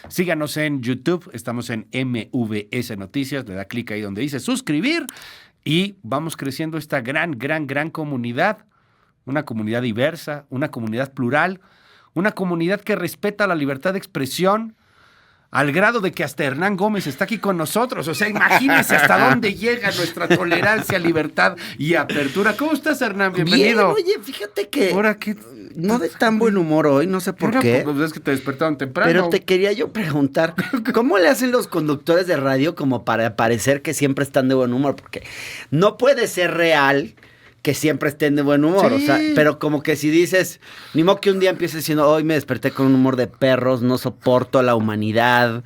Síganos en YouTube, estamos en MVS Noticias, le da clic ahí donde dice suscribir y vamos creciendo esta gran comunidad, una comunidad diversa, una comunidad plural, una comunidad que respeta la libertad de expresión, al grado de que hasta Hernán Gómez está aquí con nosotros. O sea, imagínense hasta dónde llega nuestra tolerancia, libertad y apertura. ¿Cómo estás, Hernán? Bienvenido. Bien, oye, fíjate que ¿Ahora qué? no de tan buen humor hoy, no sé por qué. Pues es que te despertaron temprano. Pero te quería yo preguntar, ¿cómo le hacen los conductores de radio como para parecer que siempre están de buen humor? Porque no puede ser real que siempre estén de buen humor, Sí. o sea, pero como que si dices, ni modo que un día empieces diciendo, hoy me desperté con un humor de perros, no soporto a la humanidad,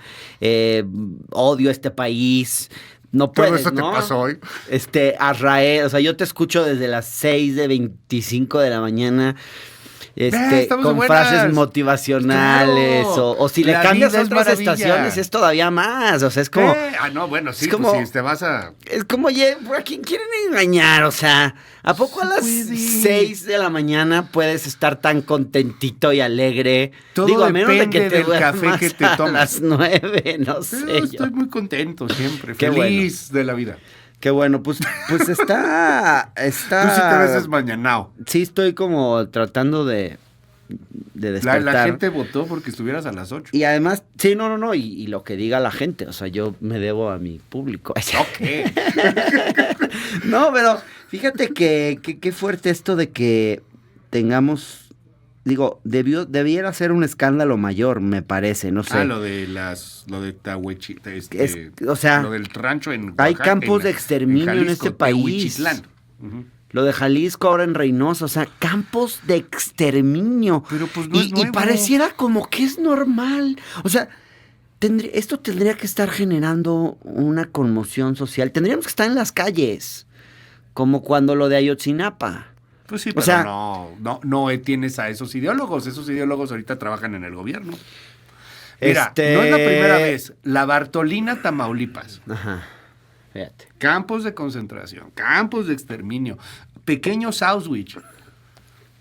odio a este país, no puedes, Todo eso ¿no? te pasó hoy. Azrael, o sea, yo te escucho desde las 6:25 de la mañana, estamos de con buenas. frases motivacionales, Claro. o si le La cambias vida a es otras maravilla. estaciones es todavía más, o sea, es como... No, bueno, sí, es como- pues si te vas a... Es como, oye, ¿a quién quieren engañar? O sea, ¿a poco a las puede. 6 de la mañana puedes estar tan contentito y alegre? Todo Digo, a menos de que depende te del duermas café que te a tomes. las 9, no sé Pero yo. estoy muy contento siempre, Qué feliz de la vida. Qué bueno, pues está... Tú sí te ves desmañanao. Sí, estoy como tratando de despertar. La gente votó porque estuvieras a las 8. Y además, sí, no, y lo que diga la gente, o sea, yo me debo a mi público. Ok. No, pero fíjate que qué fuerte esto de que tengamos, digo, debiera ser un escándalo mayor, me parece, no sé. Lo de Tahuechi, O sea, lo del rancho en hay Oaxaca, campos de exterminio en Jalisco, este país. Tehuichitlán. Ujú. Lo de Jalisco ahora en Reynosa, o sea, campos de exterminio. Pero pues no es Y nuevo. pareciera como que es normal. O sea, esto tendría que estar generando una conmoción social. Tendríamos que estar en las calles, como cuando lo de Ayotzinapa. Pues sí, O pero sea, no tienes a esos ideólogos. Esos ideólogos ahorita trabajan en el gobierno. Mira, no es la primera vez. La Bartolina, Tamaulipas. Ajá, fíjate. Campos de concentración, campos de exterminio, pequeños Auschwitz.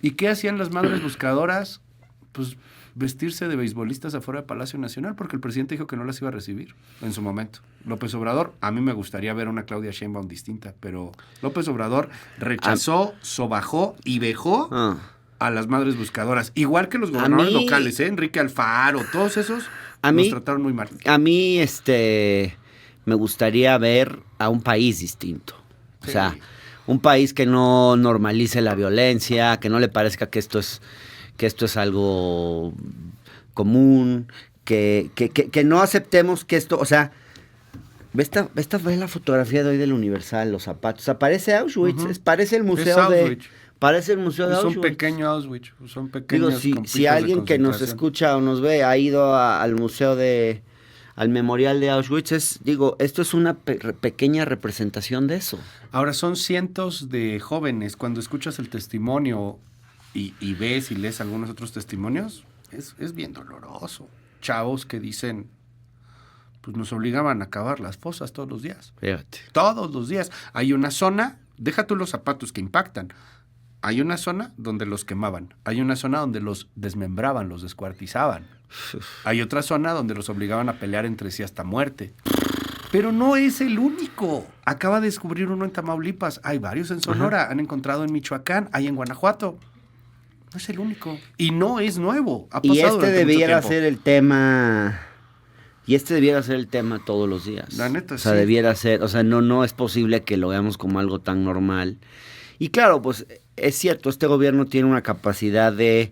¿Y qué hacían las madres buscadoras? Pues vestirse de beisbolistas afuera del Palacio Nacional, porque el presidente dijo que no las iba a recibir en su momento. López Obrador, a mí me gustaría ver una Claudia Sheinbaum distinta, pero López Obrador rechazó, sobajó y vejó a las madres buscadoras. Igual que los gobernadores locales, Enrique Alfaro, todos esos nos trataron muy mal. A mí, me gustaría ver a un país distinto. Sí. O sea, un país que no normalice la violencia, que no le parezca que esto es algo común, que no aceptemos que esto, o sea, ve la fotografía de hoy del Universal, los zapatos, o sea, parece Auschwitz, parece el museo de Es Auschwitz. un pequeño Auschwitz, son pequeños. Digo, si alguien que nos escucha o nos ve ha ido al museo al memorial de Auschwitz, esto es una pequeña representación de eso. Ahora, son cientos de jóvenes. Cuando escuchas el testimonio y ves y lees algunos otros testimonios, es bien doloroso. Chavos que dicen, pues nos obligaban a cavar las fosas todos los días. Fíjate. Todos los días. Hay una zona, deja tú los zapatos que impactan. Hay una zona donde los quemaban. Hay una zona donde los desmembraban, los descuartizaban. Hay otra zona donde los obligaban a pelear entre sí hasta muerte. Pero no es el único. Acaba de descubrir uno en Tamaulipas. Hay varios en Sonora. Ajá. Han encontrado en Michoacán. Hay en Guanajuato. No es el único. Y no es nuevo. Ha pasado debiera ser el tema. Y debiera ser el tema todos los días. La neta, o sea, sí. Debiera ser. O sea, no es posible que lo veamos como algo tan normal. Y claro, pues es cierto, este gobierno tiene una capacidad de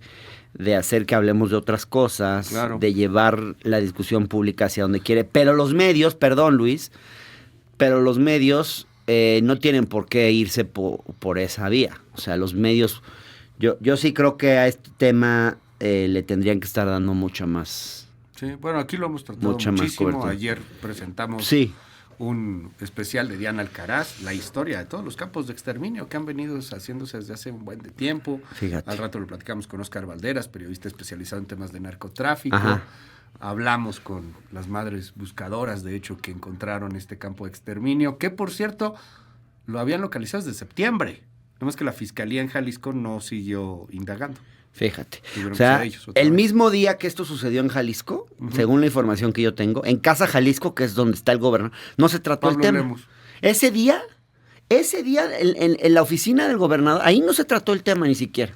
hacer que hablemos de otras cosas, claro, de llevar la discusión pública hacia donde quiere. Pero los medios, perdón Luis, no tienen por qué irse por esa vía. O sea, los medios, yo sí creo que a este tema le tendrían que estar dando mucha más. Sí, bueno, aquí lo hemos tratado muchísimo. Ayer presentamos un especial de Diana Alcaraz, la historia de todos los campos de exterminio que han venido haciéndose desde hace un buen de tiempo. Fíjate. Al rato lo platicamos con Óscar Valderas, periodista especializado en temas de narcotráfico. Ajá. Hablamos con las madres buscadoras, de hecho, que encontraron este campo de exterminio, que por cierto lo habían localizado desde septiembre. Nada más que la Fiscalía en Jalisco no siguió indagando. Fíjate. Tuvieron O que sea, ser ellos otra el vez. mismo día que esto sucedió en Jalisco, según la información que yo tengo, en Casa Jalisco, que es donde está el gobernador, no se trató Pablo el tema. Lemus. Ese día, en la oficina del gobernador, ahí no se trató el tema ni siquiera.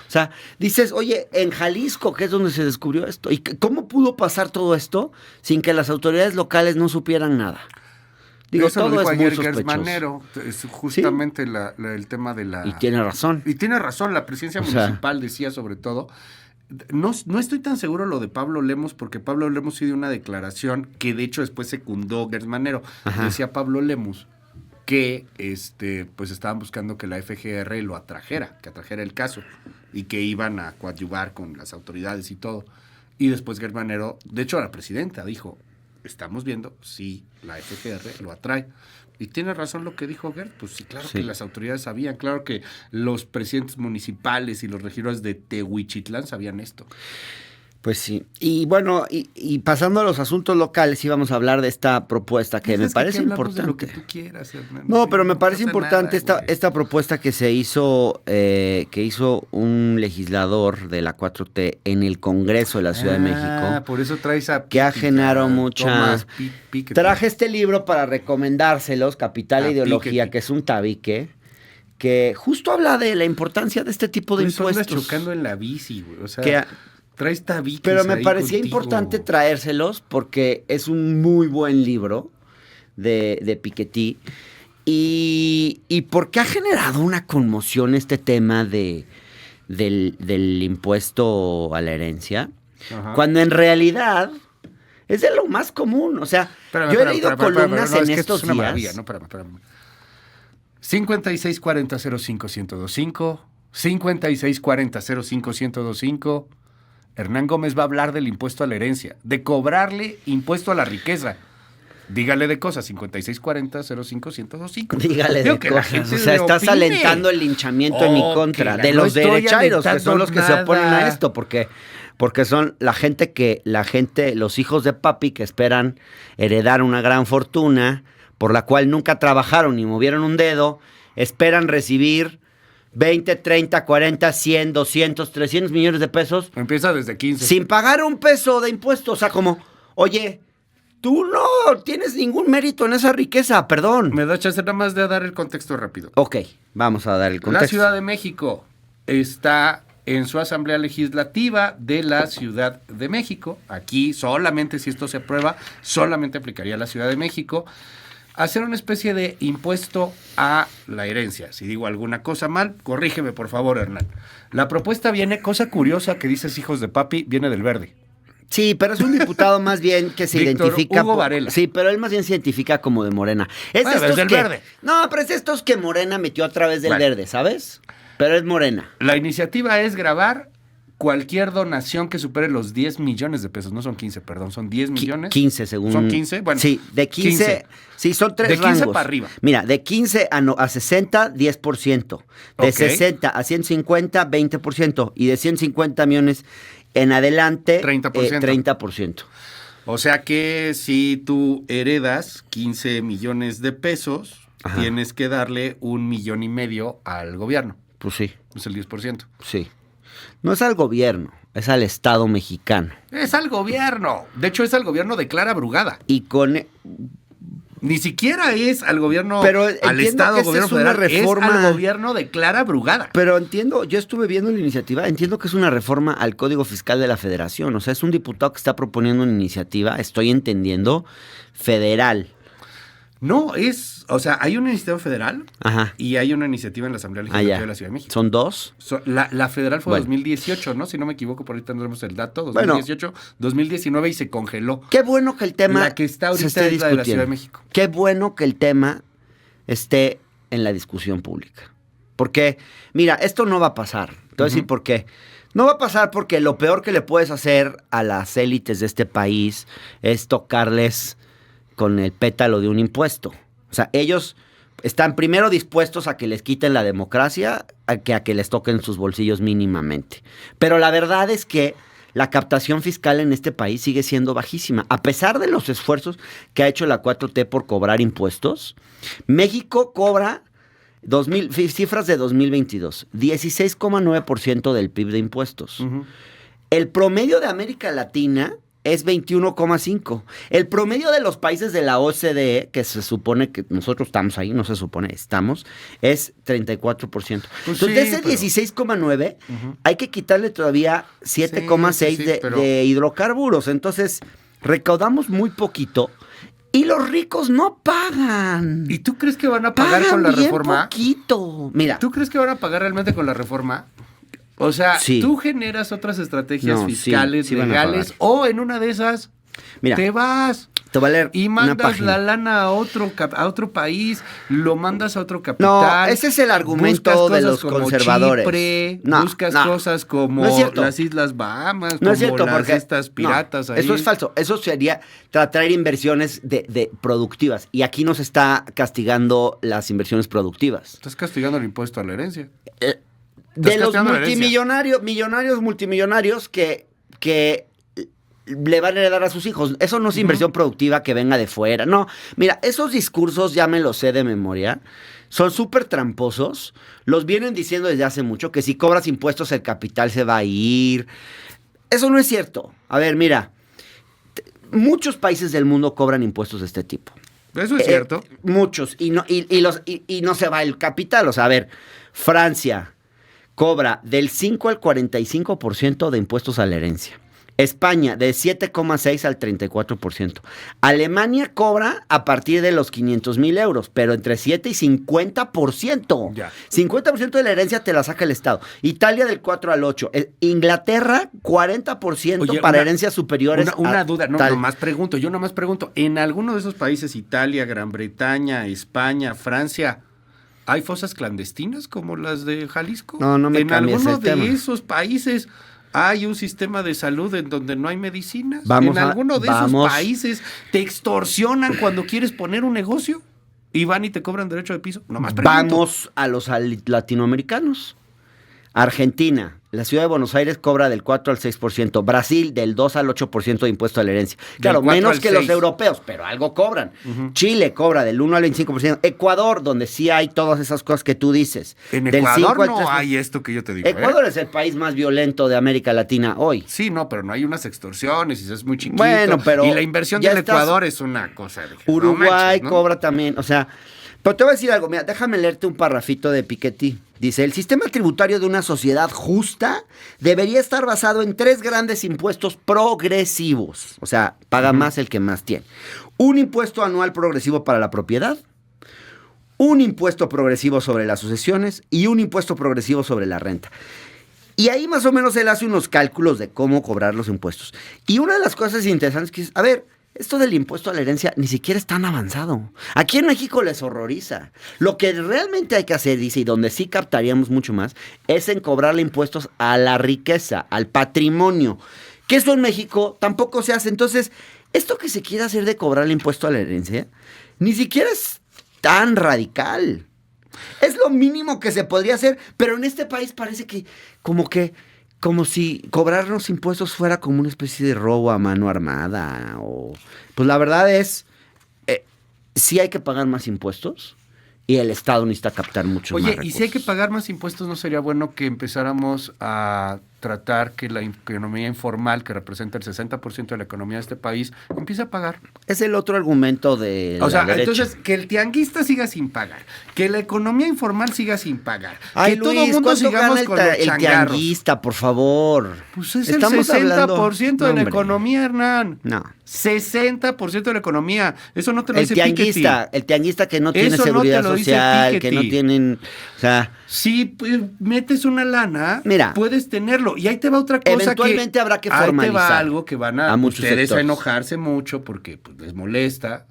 O sea, dices, oye, en Jalisco, que es donde se descubrió esto, ¿y cómo pudo pasar todo esto sin que las autoridades locales no supieran nada? Digo, Eso lo todo dijo es muy ayer sospechoso. Manero, es justamente el tema de la... Y tiene razón. Y tiene razón, la presidencia municipal decía sobre todo. No estoy tan seguro lo de Pablo Lemus, porque Pablo Lemus sí dio una declaración que de hecho después secundó Gertz Manero. Ajá. Decía Pablo Lemus que pues estaban buscando que la FGR lo atrajera, que atrajera el caso, y que iban a coadyuvar con las autoridades y todo. Y después Gertz Manero, de hecho la presidenta dijo, estamos viendo si la FGR lo atrae. Y tiene razón lo que dijo Gertz, pues sí, claro que las autoridades sabían, claro que los presidentes municipales y los regidores de Tehuichitlán sabían esto. Pues sí. Y bueno, y pasando a los asuntos locales, íbamos a hablar de esta propuesta que me parece importante. De lo que tú quieras, Hernán. No, pero me parece importante nada, esta propuesta que se hizo, que hizo un legislador de la 4T en el Congreso de la Ciudad de México. Por eso traes a que ha generado mucha... Piketty. Traje este libro para recomendárselos, Capital e Ideología, Piketty. que es un tabique, que justo habla de la importancia de este tipo de Por eso andas impuestos. chocando en la bici, güey. O sea, Que- traes tabiques Pero me ahí parecía contigo. importante traérselos porque es un muy buen libro de Piketty y porque ha generado una conmoción este tema del impuesto a la herencia, Ajá. cuando en realidad es de lo más común. O sea, yo he leído columnas en es que esto estos es una días. maravilla, ¿no? Espérame. 5640-05-1025, 5640-05-1025. Hernán Gómez va a hablar del impuesto a la herencia, de cobrarle impuesto a la riqueza. Dígale de cosas, 5640-05-1025. Dígale Digo de que la cosas. gente O sea, le estás opine. alentando el linchamiento en mi contra. Que De no los estoy derechairos, que son alentando los que se oponen nada. a esto, porque son la gente, los hijos de papi que esperan heredar una gran fortuna, por la cual nunca trabajaron ni movieron un dedo, esperan recibir 20, 30, 40, 100, 200, 300 millones de pesos Empieza desde 15. sin pagar un peso de impuestos. O sea, como, oye, tú no tienes ningún mérito en esa riqueza, perdón. Me da chance nada más de dar el contexto rápido. Ok, vamos a dar el contexto. La Ciudad de México está en su Asamblea Legislativa de la Ciudad de México. Aquí solamente si esto se aprueba, solamente aplicaría a la Ciudad de México. Hacer una especie de impuesto a la herencia. Si digo alguna cosa mal, corrígeme por favor, Hernán. La propuesta viene, cosa curiosa que dices hijos de papi, viene del Verde. Sí, pero es un diputado más bien que se Víctor identifica... Hugo Varela. Sí, pero él más bien se identifica como de Morena. Es Bueno, estos es del que... Verde. No, pero es estos que Morena metió a través del Bueno. Verde, ¿sabes? Pero es Morena. La iniciativa es gravar cualquier donación que supere los 10 millones de pesos. No son 15, perdón, son 10 millones. 15 según... ¿Son 15? Bueno, sí, de 15... Sí, son tres De 15 rangos. para arriba. Mira, de 15 a 60, 10%. De Ok. 60 a 150, 20%. Y de 150 millones en adelante, 30%. 30%. O sea que si tú heredas 15 millones de pesos, Ajá. tienes que darle 1,5 millones al gobierno. Pues sí, Es el 10%. sí. No es al gobierno, es al Estado mexicano. Es al gobierno. De hecho, es al gobierno de Clara Brugada. Y con... Ni siquiera es al gobierno, Pero al entiendo Estado, que esa gobierno es una federal. reforma- Es al gobierno de Clara Brugada. Pero entiendo, yo estuve viendo la iniciativa, entiendo que es una reforma al Código Fiscal de la Federación. O sea, es un diputado que está proponiendo una iniciativa, estoy entendiendo, federal. No, o sea, hay una iniciativa federal Ajá. y hay una iniciativa en la Asamblea Legislativa Allá. de la Ciudad de México. ¿Son dos? La federal fue Bueno. 2018, ¿no? Si no me equivoco, por ahí tendremos el dato. Bueno. 2018, 2019 y se congeló. Qué bueno que el tema La que está ahorita se esté es la de la discutiendo. Ciudad de México. Qué bueno que el tema esté en la discusión pública. Porque, mira, esto no va a pasar. Te voy a decir por qué. No va a pasar porque lo peor que le puedes hacer a las élites de este país es tocarles con el pétalo de un impuesto. O sea, ellos están primero dispuestos a que les quiten la democracia a que les toquen sus bolsillos mínimamente. Pero la verdad es que la captación fiscal en este país sigue siendo bajísima. A pesar de los esfuerzos que ha hecho la 4T por cobrar impuestos, México cobra Cifras de 2022. 16,9% del PIB de impuestos. El promedio de América Latina es 21,5%. El promedio de los países de la OCDE, que se supone que nosotros estamos ahí, no se supone, estamos, es 34%. Pues entonces, sí, de ese pero- 16,9, hay que quitarle todavía 7,6 Sí, pero- de hidrocarburos. Entonces, recaudamos muy poquito y los ricos no pagan. ¿Y tú crees que van a pagar Pagan con la bien reforma? poquito. Mira, ¿Tú crees que van a pagar realmente con la reforma? O sea, Sí. tú generas otras estrategias No, sí, fiscales, sí van a legales, pagar. o en una de esas mira, te vas te voy a leer y una mandas página. la lana a otro país, lo mandas a otro No, capital. ese es el argumento buscas de cosas los como conservadores. Chipre, No, buscas no, cosas como no es cierto. las Islas Bahamas, No como es cierto, las porque estas piratas no, ahí. eso es falso. Eso sería traer inversiones de productivas. Y aquí nos está castigando las inversiones productivas. Estás castigando el impuesto a la herencia. De los castigando la herencia. multimillonarios que le van a heredar a sus hijos. Eso no es inversión productiva que venga de fuera. No, mira, esos discursos, ya me los sé de memoria, son súper tramposos. Los vienen diciendo desde hace mucho, que si cobras impuestos el capital se va a ir. Eso no es cierto. A ver, mira, muchos países del mundo cobran impuestos de este tipo. Eso es cierto. Muchos. Y no se va el capital. O sea, a ver, Francia cobra del 5 al 45% de impuestos a la herencia. España de 7,6 al 34%. Alemania cobra a partir de los 500,000 euros, pero entre 7 y 50%. Ya. 50% de la herencia te la saca el Estado. Italia del 4 al 8. Inglaterra, 40% Oye, para una- herencias superiores. Una a duda, no, tal. yo nomás pregunto, en alguno de esos países, Italia, Gran Bretaña, España, Francia, ¿hay fosas clandestinas como las de Jalisco? No, no me En cambies alguno el de tema. esos países hay un sistema de salud en donde no hay medicinas. Vamos en a- alguno de vamos. esos países te extorsionan cuando quieres poner un negocio y van y te cobran derecho de piso. Nomás pregunto. Vamos a los latinoamericanos. Argentina, la ciudad de Buenos Aires cobra del 4 al 6%. Brasil, del 2 al 8% de impuesto a la herencia. Claro, 4 menos al que los 6. europeos, pero algo cobran. Chile cobra del 1 al 25%. Ecuador, donde sí hay todas esas cosas que tú dices. En del Ecuador 5 al no 3%. hay esto que yo te digo. Ecuador es el país más violento de América Latina hoy. Sí, no, pero no hay unas extorsiones y es muy chiquito. Bueno, pero y la inversión ya del estás- Ecuador es una cosa de no Uruguay manches, ¿no? cobra también, o sea, pero te voy a decir algo, mira, déjame leerte un parrafito de Piketty. Dice, el sistema tributario de una sociedad justa debería estar basado en 3 grandes impuestos progresivos. O sea, paga más el que más tiene. Un impuesto anual progresivo para la propiedad, un impuesto progresivo sobre las sucesiones y un impuesto progresivo sobre la renta. Y ahí más o menos él hace unos cálculos de cómo cobrar los impuestos. Y una de las cosas interesantes que es, a ver, esto del impuesto a la herencia ni siquiera es tan avanzado. Aquí en México les horroriza. Lo que realmente hay que hacer, dice, y donde sí captaríamos mucho más, es en cobrarle impuestos a la riqueza, al patrimonio. Que eso en México tampoco se hace. Entonces, esto que se quiere hacer de cobrarle impuesto a la herencia, ni siquiera es tan radical. Es lo mínimo que se podría hacer, pero en este país parece que como si cobrarnos impuestos fuera como una especie de robo a mano armada. Pues la verdad es, sí hay que pagar más impuestos y el Estado necesita captar mucho más Oye, recursos. y si hay que pagar más impuestos, ¿no sería bueno que empezáramos a tratar que la economía informal, que representa el 60% de la economía de este país, empiece a pagar? Es el otro argumento de O sea, la derecha. entonces, que el tianguista siga sin pagar, que la economía informal siga sin pagar, Ay, que todo Luis, el mundo ¿cuánto sigamos gana con los el changarros. tianguista, por favor? Pues es Estamos el 60% hablando- de No, la hombre. economía, Hernán. No. 60% de la economía. Eso no te lo El dice tianguista que no tiene Eso no te seguridad lo dice social, que no Piketty. tienen, o sea, Si pues, metes una lana, Mira, puedes tenerlo. Y ahí te va otra cosa. eventualmente habrá que Ahí te formalizar va algo que van a muchos ustedes a sectores. enojarse mucho porque pues, les molesta,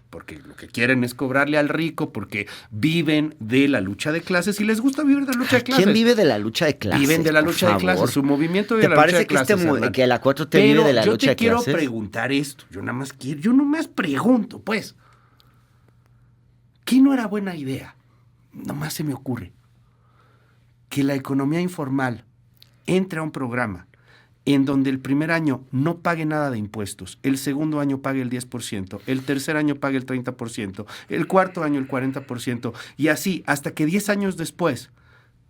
porque lo que quieren es cobrarle al rico, porque viven de la lucha de clases y les gusta vivir de la lucha de clases. ¿Quién vive de la lucha de clases? Viven de la por lucha de favor? clases. Su movimiento vive ¿Te de la lucha parece de que, clases. Hernán? que la 4T vive Pero de la yo lucha te de quiero clases? preguntar esto. Yo nomás pregunto, pues. ¿Qué no era buena idea? Nomás se me ocurre que la economía informal entre a un programa en donde el primer año no pague nada de impuestos, el segundo año pague el 10%, el tercer año pague el 30%, el cuarto año el 40%, y así hasta que 10 años después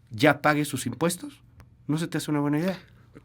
ya pague sus impuestos? ¿No se te hace una buena idea?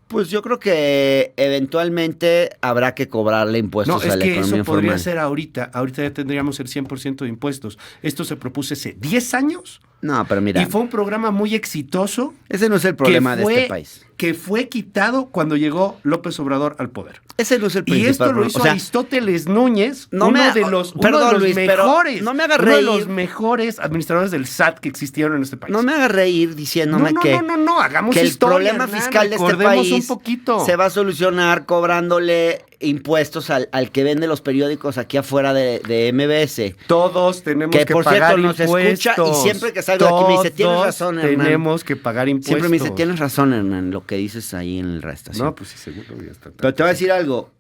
Pues yo creo que eventualmente habrá que cobrarle impuestos a la economía eso informal. podría ser ahorita ya tendríamos el 100% de impuestos. Esto se propuso hace 10 años. No, pero mira. Y fue un programa muy exitoso. Ese no es el problema de este país. Que fue quitado cuando llegó López Obrador al poder. Ese no es el principal. Y esto lo hizo Aristóteles Núñez, uno de los mejores. No me haga uno reír. de los mejores administradores del SAT que existieron en este país. No me haga reír diciéndome no, hagamos que historia, el problema Hernán, fiscal de este recordemos país un poquito. se va a solucionar cobrándole impuestos al que vende los periódicos aquí afuera de MBS. Todos tenemos que por pagar cierto, nos impuestos. escucha y siempre que salgo de aquí me dice, tienes razón, Hernán. Tenemos que pagar impuestos. Siempre me dice, tienes razón, Hernán, lo que dices ahí en la estación. No, pues sí, seguro ya está. Pero te voy a decir algo.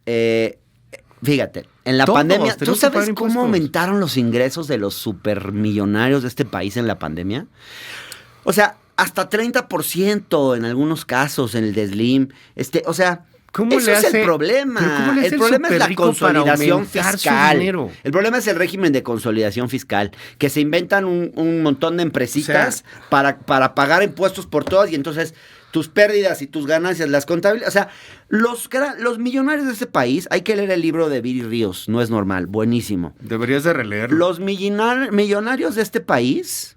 Fíjate, en la Todos pandemia, ¿tú tenemos que sabes pagar cómo impuestos. aumentaron los ingresos de los supermillonarios de este país en la pandemia? O sea, hasta 30% en algunos casos en el de Slim. O sea, ¿Cómo eso le es hace? el problema. ¿Pero cómo le hace El problema es la superrico para consolidación aumentar su fiscal. dinero? El problema es el régimen de consolidación fiscal, que se inventan un montón de empresitas para pagar impuestos por todas y entonces tus pérdidas y tus ganancias las contabilizan. O sea, los millonarios de este país, hay que leer el libro de Viri Ríos, no es normal, buenísimo. Deberías de releerlo. Los millonarios de este país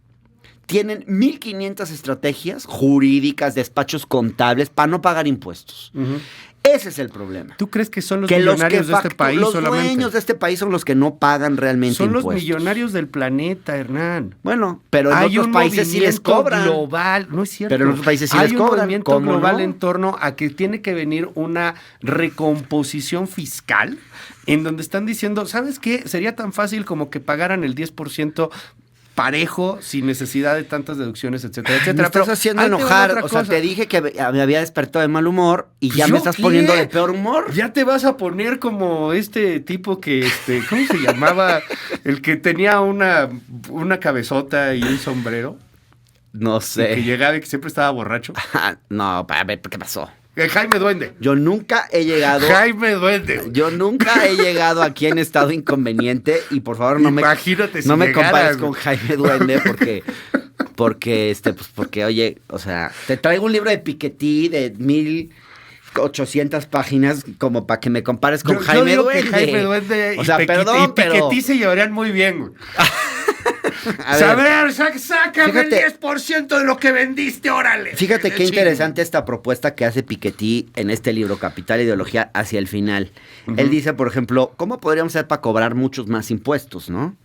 tienen 1,500 estrategias jurídicas, despachos contables para no pagar impuestos. Uh-huh. Ese es el problema. ¿Tú crees que son los millonarios de este país los solamente? Los dueños de este país son los que no pagan realmente son impuestos. Son los millonarios del planeta, Hernán. Bueno, pero en hay otros países sí les cobran. Global, no es cierto. Pero en otros países sí les cobran. Hay un movimiento global no? en torno a que tiene que venir una recomposición fiscal en donde están diciendo, ¿sabes qué? Sería tan fácil como que pagaran el 10% parejo, sin necesidad de tantas deducciones, etcétera, etcétera. Me estás haciendo enojar, o sea, te dije que me había despertado de mal humor y ya me estás poniendo de peor humor. Ya te vas a poner como este tipo que, ¿cómo se llamaba? El que tenía una cabezota y un sombrero. No sé. Y que llegaba y que siempre estaba borracho. No, a ver, ¿qué pasó? Jaime Duende. Yo nunca he llegado. Jaime Duende. Yo nunca he llegado aquí en estado inconveniente y por favor no Imagínate me llegaras, compares con Jaime Duende porque oye, o sea, te traigo un libro de Piketty de 1,800 páginas como para que me compares con Jaime Duende. Que Jaime Duende o sea, perdón, y Piketty se llevarían muy bien, güey. Sácame el 10% de lo que vendiste, órale. Fíjate qué interesante esta propuesta que hace Piketty en este libro, Capital e Ideología, hacia el final. Uh-huh. Él dice, por ejemplo, ¿cómo podríamos hacer para cobrar muchos más impuestos, no?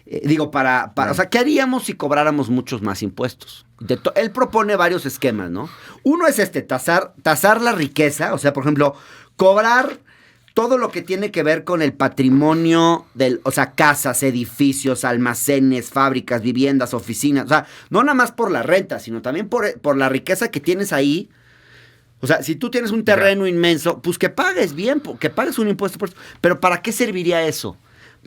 O sea, ¿qué haríamos si cobráramos muchos más impuestos? Él propone varios esquemas, ¿no? Uno es tasar la riqueza, o sea, por ejemplo, cobrar todo lo que tiene que ver con el patrimonio o sea, casas, edificios, almacenes, fábricas, viviendas, oficinas. O sea, no nada más por la renta, sino también por la riqueza que tienes ahí. O sea, si tú tienes un terreno inmenso, pues que pagues bien, que pagues un impuesto por eso. Pero ¿para qué serviría eso?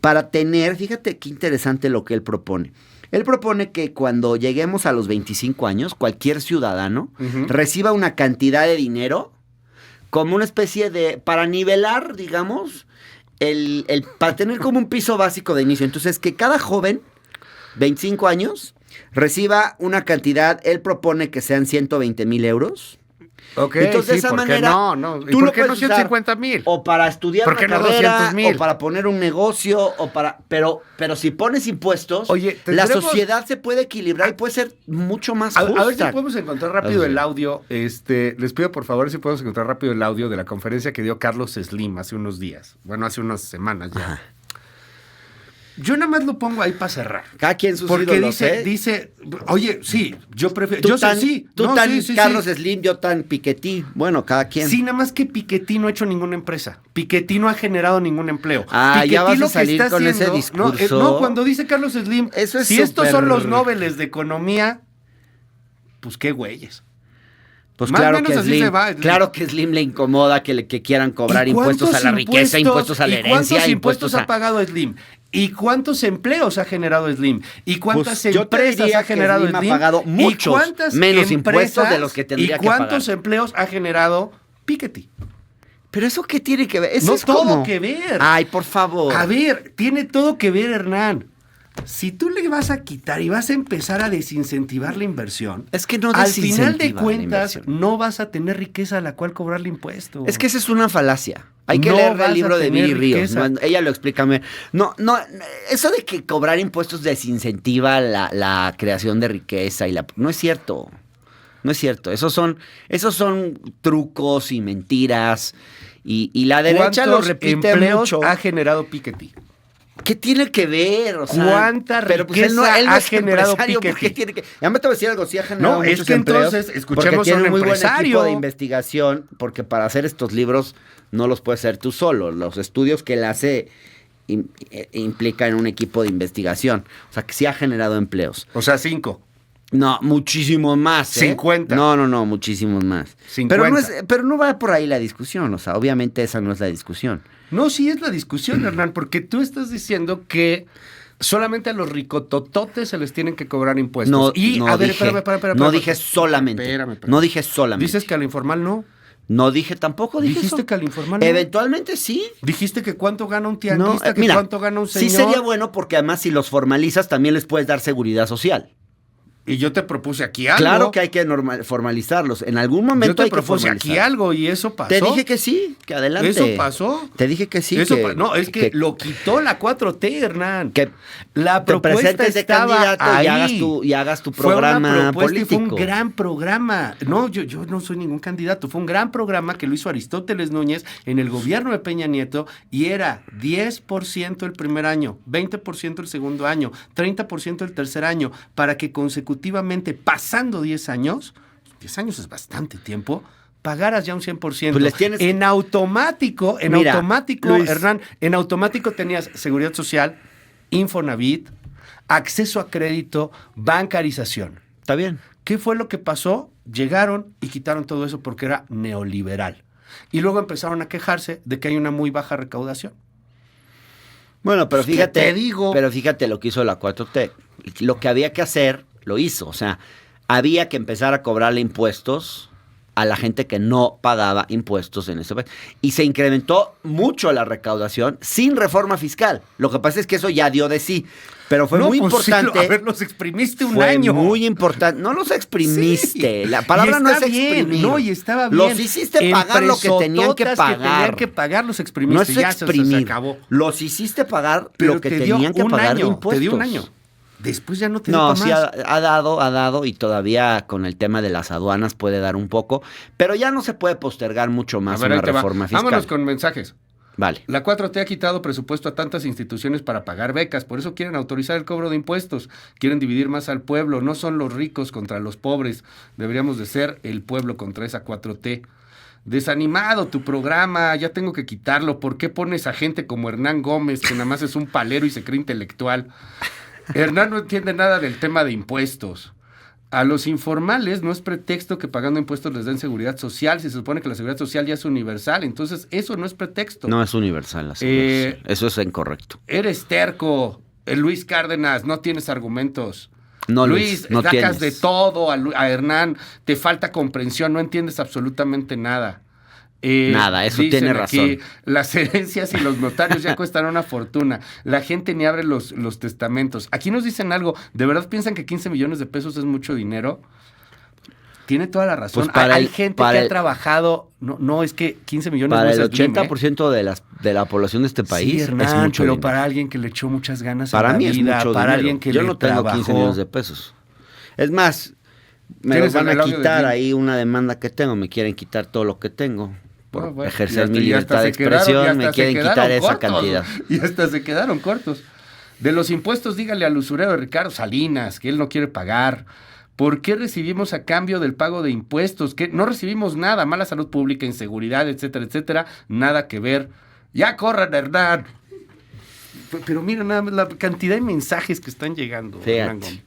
Para tener, fíjate qué interesante lo que él propone. Él propone que cuando lleguemos a los 25 años, cualquier ciudadano reciba una cantidad de dinero como una especie para nivelar, digamos, para tener como un piso básico de inicio. Entonces, que cada joven, 25 años, reciba una cantidad, él propone que sean 120,000 euros. Ok, entonces, de esa manera, ¿Y por qué no 150,000? O para estudiar una carrera, 200,000? o para poner un negocio, pero si pones impuestos, la sociedad se puede equilibrar y puede ser mucho más justa. A ver si podemos encontrar rápido el audio. Les pido por favor si podemos encontrar rápido el audio de la conferencia que dio Carlos Slim hace unos días. Bueno, hace unas semanas ya. Ajá. Yo nada más lo pongo ahí para cerrar. Cada quien sus porque ídolos, dice, oye, sí, yo prefiero. Tú tan Carlos Slim, yo tan Piketty. Bueno, cada quien. Sí, nada más que Piketty no ha hecho ninguna empresa. Piketty no ha generado ningún empleo. Piketty ya vas a salir con ese discurso. No, cuando dice Carlos Slim, eso es si estos son los Nobeles de economía, pues qué güeyes. Pues claro que Slim le incomoda que quieran cobrar impuestos a la riqueza, impuestos a la herencia. ¿Cuántos impuestos ha pagado Slim? ¿Y cuántos empleos ha generado Slim? ¿Y cuántas empresas ha generado Slim? Ha pagado muchos menos impuestos de los que tendría que pagar. ¿Y cuántos empleos ha generado Piketty. ¿Pero eso qué tiene que ver? Eso No es todo como... que ver. Ay, por favor. A ver, tiene todo que ver, Hernán. Si tú le vas a quitar y vas a empezar a desincentivar la inversión, Es que no al final de desincentiva la cuentas inversión. no vas a tener riqueza a la cual cobrarle impuestos. Es que esa es una falacia. Hay que No leer vas el libro a de tener Billy Ríos. riqueza. Ella lo explica. No, eso de que cobrar impuestos desincentiva la creación de riqueza no es cierto. No es cierto. Esos son trucos y mentiras. Y la derecha lo ¿Cuántos repite empleos mucho. ha generado Piketty? ¿Qué tiene que ver? O sea, ¿Cuánta riqueza él no ha es generado empresario, Piketty? ¿por qué tiene que...? Ya me te voy a decir algo, sí ha generado No, es muchos que empleos, entonces porque escuchemos a tiene un un muy buen empresario. equipo de investigación, porque para hacer estos libros no los puedes hacer tú solo. Los estudios que él hace implican un equipo de investigación. O sea, que sí ha generado empleos. O sea, 5. No, muchísimos más, ¿eh? 50. No, muchísimos más. 50. Pero no va por ahí la discusión, o sea, obviamente esa no es la discusión. No, sí es la discusión, Hernán, porque tú estás diciendo que solamente a los ricotototes se les tienen que cobrar impuestos. No, y, no a ver, dije, espérame. no dije solamente. Espérame. No dije solamente. Dices que al informal no. No dije tampoco, dije Dijiste eso. que al informal no. Eventualmente sí. Dijiste que cuánto gana un No, tianguista, que mira, cuánto gana un señor. sí sería bueno porque además si los formalizas también les puedes dar seguridad social. Y yo te propuse aquí algo. Claro que hay que formalizarlos. En algún momento Yo te hay que propuse formalizar. aquí algo y eso pasó. Te dije que sí, que adelante. ¿Eso pasó? Te dije que sí. No, es que lo quitó la 4T, Hernán. Que la te propuesta presentes de estaba candidato ahí. y hagas tu Fue una programa propuesta y político. fue un gran programa. No, yo no soy ningún candidato. Fue un gran programa que lo hizo Aristóteles Núñez en el gobierno de Peña Nieto y era 10% el primer año, 20% el segundo año, 30% el tercer año, para que consecutivamente, pasando 10 años es bastante tiempo, pagaras ya un 100%. Pues les tienes... En automático, Mira, Luis, Hernán, en automático tenías seguridad social, Infonavit, acceso a crédito, bancarización. Está bien. ¿Qué fue lo que pasó? Llegaron y quitaron todo eso porque era neoliberal. Y luego empezaron a quejarse de que hay una muy baja recaudación. Bueno, pero Pues, ¿qué fíjate, te digo? pero fíjate lo que hizo la 4T. Lo que había que hacer, lo hizo. O sea, había que empezar a cobrarle impuestos a la gente que no pagaba impuestos en este país. Y se incrementó mucho la recaudación sin reforma fiscal. Lo que pasa es que eso ya dio de sí. Pero fue muy importante. A ver, los exprimiste un fue año. muy importante. No los exprimiste. Sí. La palabra Y no es está bien, exprimir. no, y estaba bien. Los hiciste pagar lo que tenían que Empresototas pagar. que tenían que pagar, los exprimiste. No es ya exprimir. se acabó. Los hiciste pagar Pero lo que te dio tenían que un pagar de año, impuestos. Te dio un año. Después ya no te dio No, para sí más. ha dado y todavía con el tema de las aduanas puede dar un poco, pero ya no se puede postergar mucho más A ver, una ahí te va. reforma fiscal. Vámonos con mensajes. Vale. La 4T ha quitado presupuesto a tantas instituciones para pagar becas, por eso quieren autorizar el cobro de impuestos, quieren dividir más al pueblo, no son los ricos contra los pobres, deberíamos de ser el pueblo contra esa 4T. Desanimado tu programa, ya tengo que quitarlo, ¿por qué pones a gente como Hernán Gómez, que nada más es un palero y se cree intelectual? Hernán no entiende nada del tema de impuestos. A los informales no es pretexto que pagando impuestos les den seguridad social, si se supone que la seguridad social ya es universal, entonces eso no es pretexto. No es universal la seguridad social. Eso es incorrecto. Eres terco, Luis Cárdenas, no tienes argumentos. No, Luis, no sacas tienes. de todo a Hernán, te falta comprensión, no entiendes absolutamente nada. Nada, eso dicen tiene aquí, razón. las herencias y los notarios ya cuestan una fortuna. La gente ni abre los testamentos. Aquí nos dicen algo. ¿De verdad piensan que 15 millones de pesos es mucho dinero? Tiene toda la razón. Pues Hay gente que ha trabajado. No, es que 15 millones para no el es esgrime, 80% de la población de este país sí, Hernán, es mucho pero dinero. para alguien que le echó muchas ganas Para a la mí vida, es mucho para dinero. alguien que yo le no tengo trabajó. 15 millones de pesos. Es más, me ¿Tienes los van el a audio de quitar Jim? ahí una demanda que tengo. Me quieren quitar todo lo que tengo. Por No, bueno, ejercer y mi hasta libertad de se quedaron- y expresión, hasta me se quieren quedaron quitar esa cortos, cantidad. Y hasta se quedaron cortos. De los impuestos, dígale al usurero de Ricardo Salinas que él no quiere pagar. ¿Por qué recibimos a cambio del pago de impuestos? Que no recibimos nada, mala salud pública, inseguridad, etcétera, etcétera, nada que ver. Ya corran, Hernán. Pero mira nada más la cantidad de mensajes que están llegando. Fíjate. Hernán Gómez.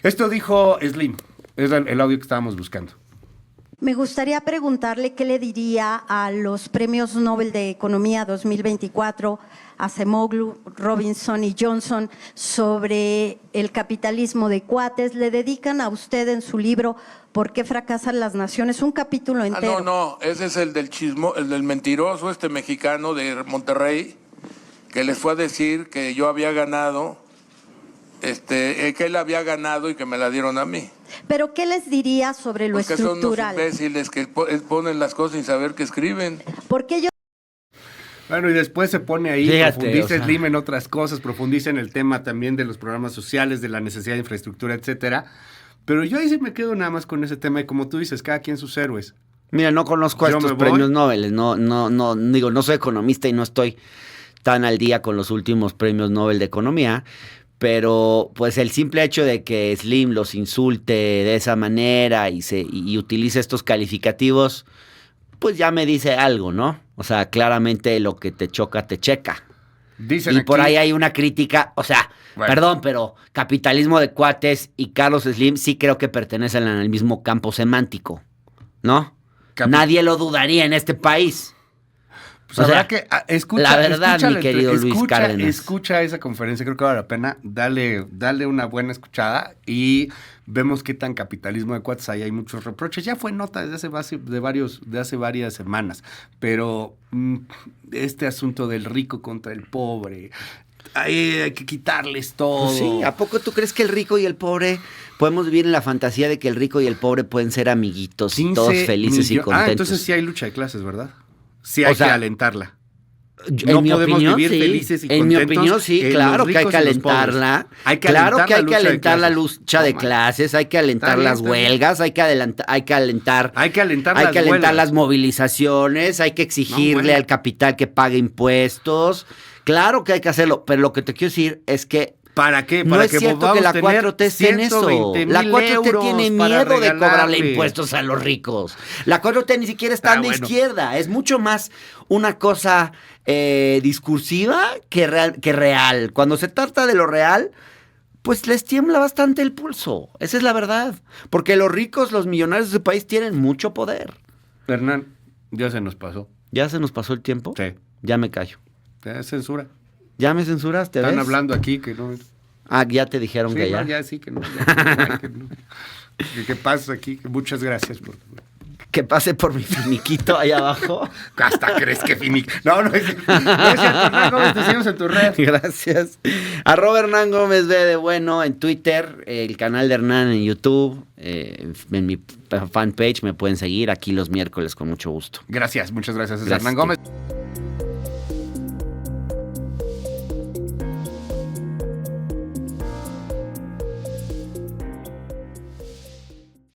Esto dijo Slim, es el audio que estábamos buscando. Me gustaría preguntarle qué le diría a los premios Nobel de Economía 2024, a Acemoglu, Robinson y Johnson, sobre el capitalismo de cuates. Le dedican a usted en su libro ¿Por qué fracasan las naciones? Un capítulo entero. No, ese es el del chismo, el del mentiroso mexicano de Monterrey, que les fue a decir que yo había ganado, que él había ganado y que me la dieron a mí. ¿Pero qué les diría sobre lo Porque estructural? son unos imbéciles que ponen las cosas sin saber qué escriben. Porque yo... Bueno, y después se pone ahí, Fíjate, profundiza Slim en otras cosas, profundiza en el tema también de los programas sociales, de la necesidad de infraestructura, etcétera. Pero yo ahí sí me quedo nada más con ese tema y como tú dices, cada quien sus héroes. Mira, no conozco a Yo estos me voy. premios Nobel, no soy economista y no estoy tan al día con los últimos premios Nobel de Economía, pero pues el simple hecho de que Slim los insulte de esa manera y utilice estos calificativos, pues ya me dice algo, ¿no? O sea, claramente lo que te choca, te checa. Dicen Y aquí, por ahí hay una crítica, o sea, Bueno. perdón, pero capitalismo de cuates y Carlos Slim sí creo que pertenecen al mismo campo semántico, ¿no? Nadie lo dudaría en este país. pues o habrá sea, que escucha, la verdad, escucha mi querido Luis Cárdenas. Escucha esa conferencia, creo que vale la pena. Dale una buena escuchada y vemos qué tan capitalismo de cuates hay. Hay muchos reproches. Ya fue nota desde hace varias semanas. Pero este asunto del rico contra el pobre, hay que quitarles todo. Pues sí, ¿a poco tú crees que el rico y el pobre podemos vivir en la fantasía de que el rico y el pobre pueden ser amiguitos, 15 todos felices y contentos? entonces sí hay lucha de clases, ¿verdad? Sí hay O sea, que alentarla. En No mi podemos opinión, vivir sí. felices y En mi contentos opinión, sí, en claro los que hay ricos que y los pobres. alentarla. Hay que Claro alentar que hay la que lucha de alentar la clases. lucha de Toma. clases, hay que alentar Está bien, las está bien. huelgas, hay que alentar Hay que alentar las huelgas. las movilizaciones, hay que exigirle bueno. al capital que pague impuestos. Claro que hay que hacerlo, pero lo que te quiero decir es que ¿Para qué? no Para es cierto podamos que la tener 4T esté en eso. 120,000 La 4T euros tiene para miedo de cobrarle regalarle. impuestos a los ricos. La 4T ni siquiera es tan de bueno. izquierda. Es mucho más una cosa discursiva que real. Cuando se trata de lo real, pues les tiembla bastante el pulso. Esa es la verdad. Porque los ricos, los millonarios de su país tienen mucho poder. Hernán, ya se nos pasó. ¿Ya se nos pasó el tiempo? Sí. Ya me callo. Es censura. ¿Ya me censuraste? Están ¿ves? hablando aquí que no. Ah, ya te dijeron Sí, que ya. no, ya sí que no. Ya, que no. ¿Qué pasa aquí? Muchas gracias por. Que pase por mi finiquito ahí abajo. Hasta crees que finic. No, es cierto. Hernán Gómez, te seguimos en tu red. Gracias. @Hernán Gómez B de Bueno en Twitter, el canal de Hernán en YouTube, en mi fanpage me pueden seguir aquí los miércoles con mucho gusto. Gracias, muchas gracias. Es Gracias, Hernán Gómez.